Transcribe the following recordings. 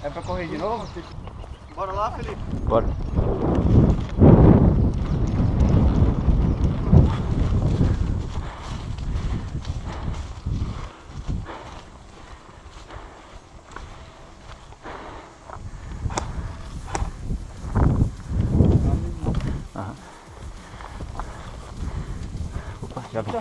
É pra correr de novo? Bora lá, Felipe. Bora. Aham. Opa, já vi.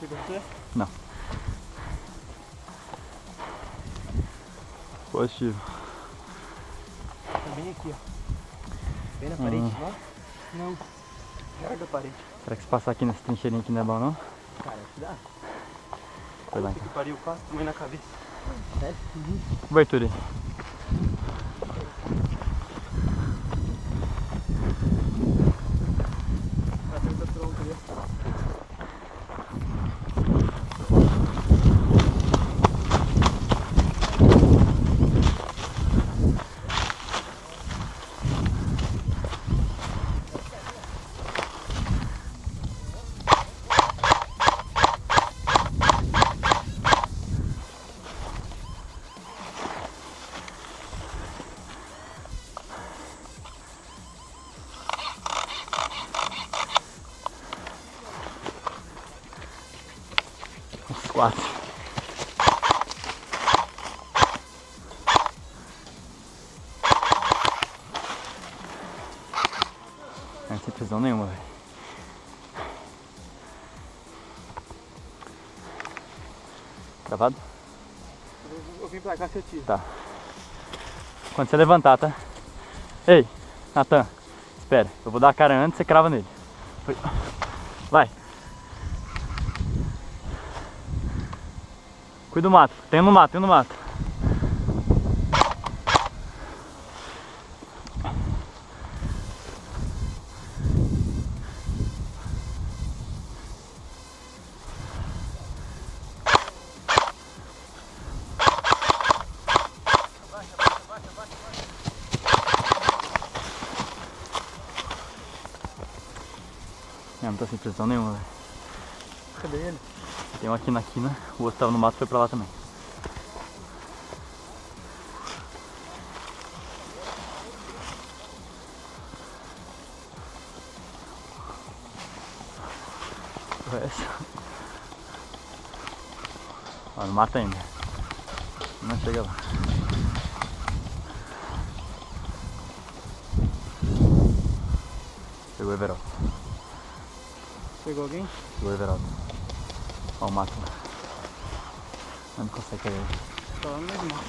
Chegou você? Não. Positivo. Tá bem aqui, ó. Bem na parede, ó. Não. Perto da parede. Será que se passar aqui nessa trincheirinha aqui não é bom, não? Cara, acho que dá. Foi lá Que então. pariu, quase tomei na cabeça. Sério? Cobertura aí. Cadê o tronco ali? Uns 4. Não tem prisão nenhuma, velho. Gravado? Eu vim pra cá, seu tio. Tá. Quando você levantar, tá? Ei, Natan, espera. Eu vou dar a cara antes e você crava nele. Vai. Cuida do mato. Tem no mato, tem no mato. Não tá sem pressão nenhuma, velho. Cadê ele? Tem um aqui na quina, o outro tava no mato e foi pra lá também. Essa. Ó, não mata ainda. Não chega lá. Pegou o Everaldo. Pegou alguém? Pegou o Everaldo. Ó o mato lá. Não consegue pegar ele. Tá lá no meio do mato.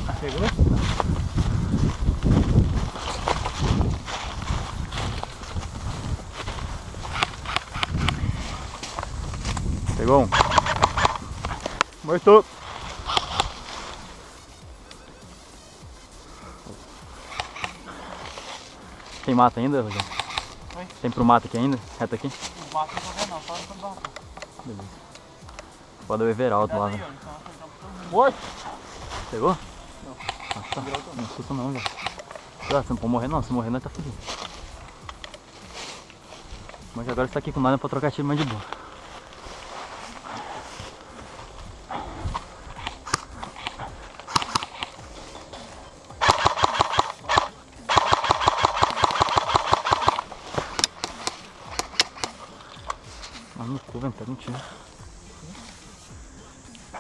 Achei. Pegou? Pegou um. Morto. Tem mato ainda, Rogério? Oi? Tem pro mato aqui ainda? Reto aqui? O mato não tá vendo não, só no barco. Beleza. Pode o Everaldo lá, velho. Morto! Pegou? Não. Ah, tá. Não assusta não, velho. Ah, você não pode morrer não, se morrer nós tá fudido. Mas agora você tá aqui com nada pra trocar tiro mais de boa. Mas no cu, velho, pega um tiro.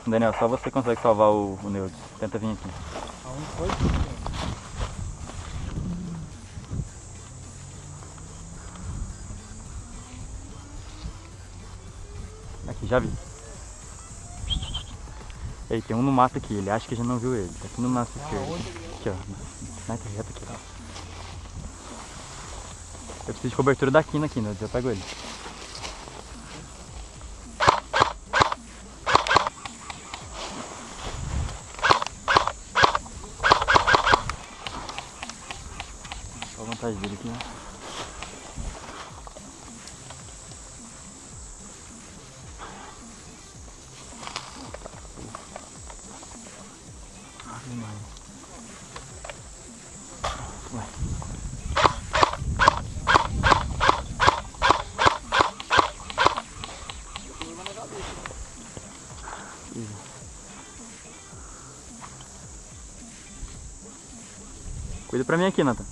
Daniel, só você consegue salvar o Neutro. Tenta vir aqui. Aonde foi? Aqui, já vi. Ei, tem um no mato aqui, ele acha que já não viu ele. Tá aqui no mato esquerdo. Aqui, ó. Sniper reto aqui, ó. Eu preciso de cobertura da quina aqui, né? Eu pego ele. Olha a vantagem dele aqui, né? Vai. aqui já. Cuida pra mim aqui, Nathan.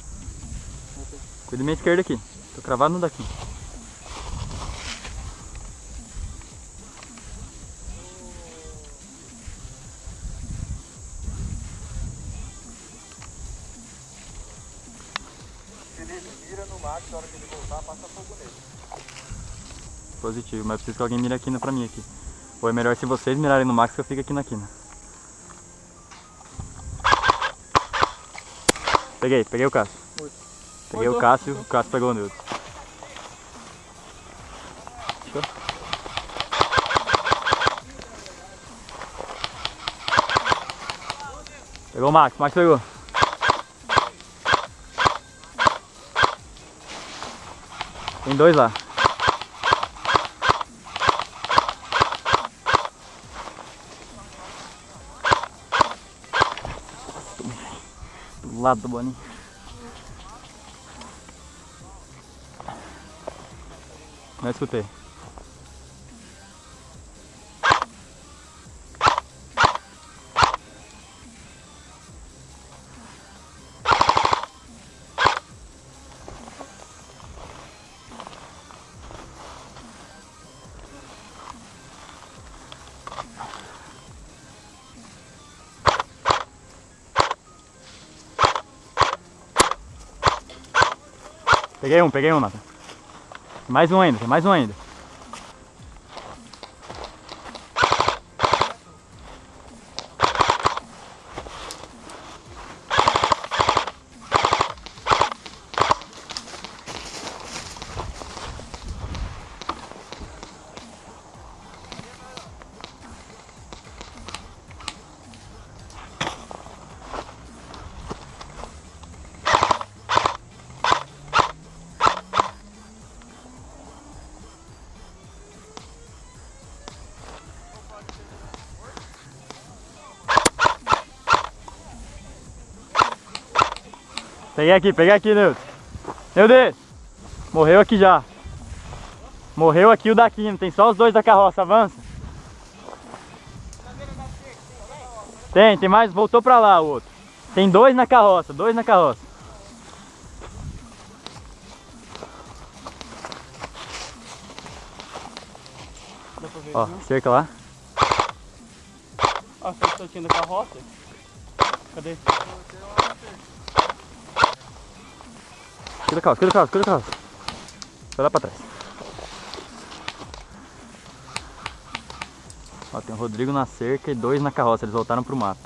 Cuida da minha esquerda aqui. Tô cravado no daqui. Se ele mira no Max, na hora que ele voltar, passa fogo nele. Positivo, mas preciso que alguém mire a quina pra mim aqui. Ou é melhor se vocês mirarem no Max que eu fico aqui na quina. Peguei o Cássio. Peguei o Cássio pegou o Nilton. Fechou? Pegou o Max pegou. Tem dois lá. Do lado do Boninho. Não escutei. Peguei um, Nathan. Tem mais um ainda. Peguei aqui, Nilton. Meu Deus! Morreu aqui já. Morreu aqui o daqui, tem só os dois da carroça, avança. Tem mais, voltou pra lá o outro. Tem dois na carroça. Ó, cerca lá. Ó, você tá tirando a carroça? Cadê? Cuida da calça. Vai lá pra trás. Ó, tem o Rodrigo na cerca e dois na carroça, eles voltaram pro mato.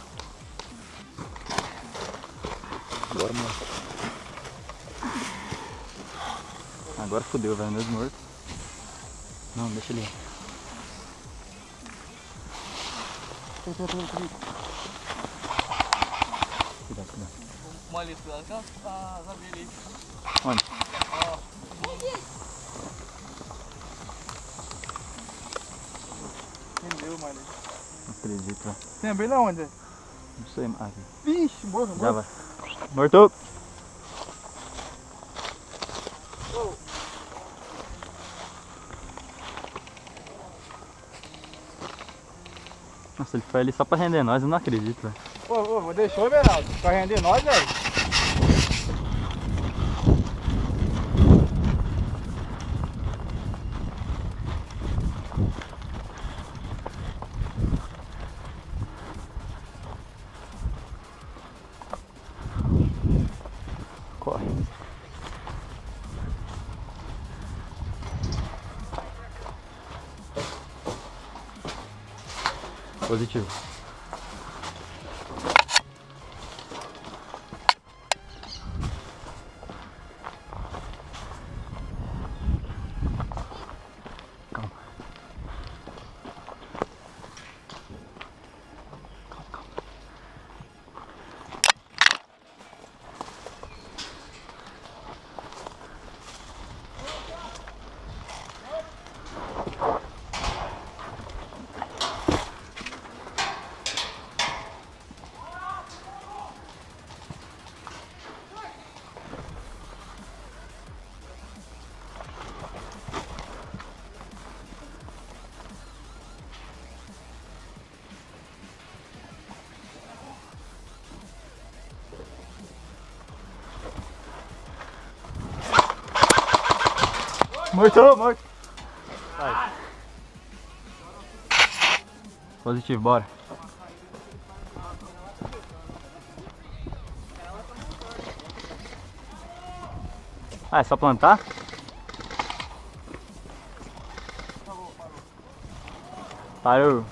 Agora, mano. Agora fodeu, velho, mesmo morto. Não, deixa ele. Cuidado. Molha isso, cuidado com as abelhas aí. Onde? Ó. Entendeu, mano? Não acredito, velho. Tem abelha onde? Não sei mais. Vixe, morro. Já vai. Morto! Nossa, ele foi ali só pra render nós, eu não acredito, velho. Ô, deixou, Everaldo, pra render nós, velho. Corre. Positivo. Calma. Morto, morto. Vai. Positivo, bora. Ah, é só plantar? Parou.